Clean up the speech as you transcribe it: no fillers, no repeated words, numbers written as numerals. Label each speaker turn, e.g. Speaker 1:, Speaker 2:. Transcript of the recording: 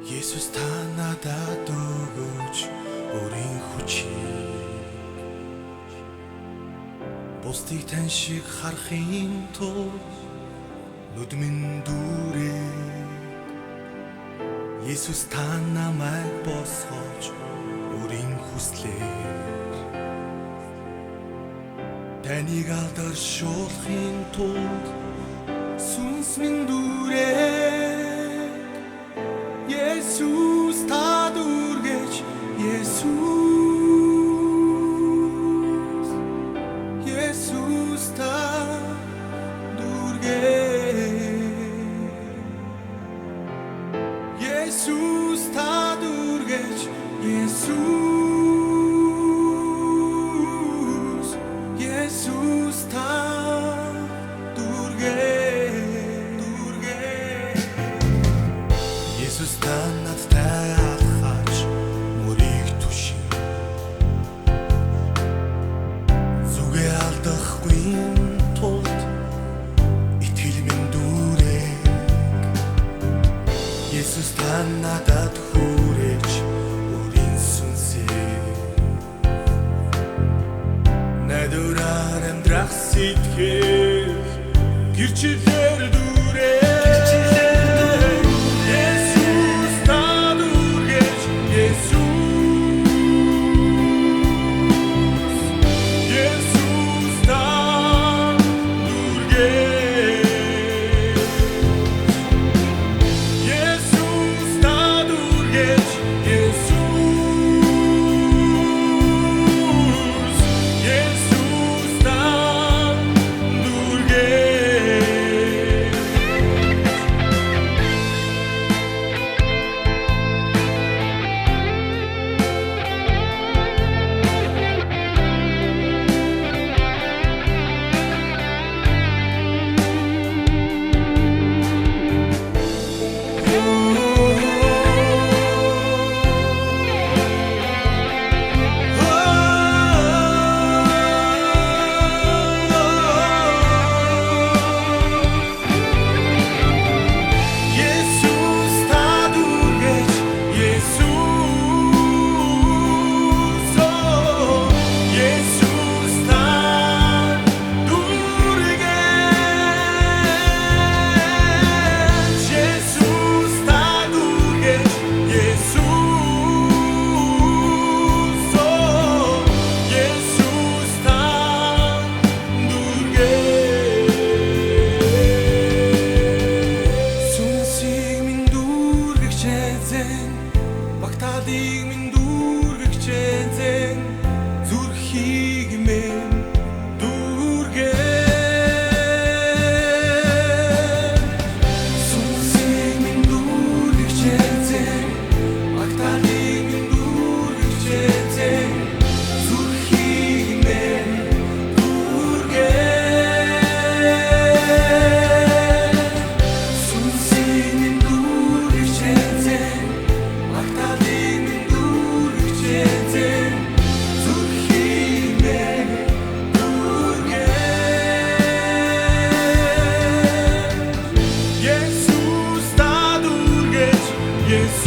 Speaker 1: Есүс та надад өгөөч өөрийн хүчийг бусдыг тань шиг харахын тулд нүдмэн дүүрээ Есүс та намайг босгооч өөрийн хүслээр таныг алдаршуулахын тулд сүнс минь дүүрээ Есүс та дүргэж Есүс та дүргэж Есүс та дүргэж Есүс та Есүс та надтай алхаж мөрийг түшин зүгээ алдахгүй тулд итгэл минь дүүрээ Есүс та надад хүрэж өөрийн сүнсээ найдвараар амьдрах сэтгэл гэрчлэлээр дүүрээ Багтаадыг минь дүүргэж зэн зүрхийг минь дүүргээ сүнсийг минь дүүргэж зэн багтаадыг минь дүүргэж зэн зүрхийг минь дүүргээ сүнсийг минь дүүргэж зэн Yes.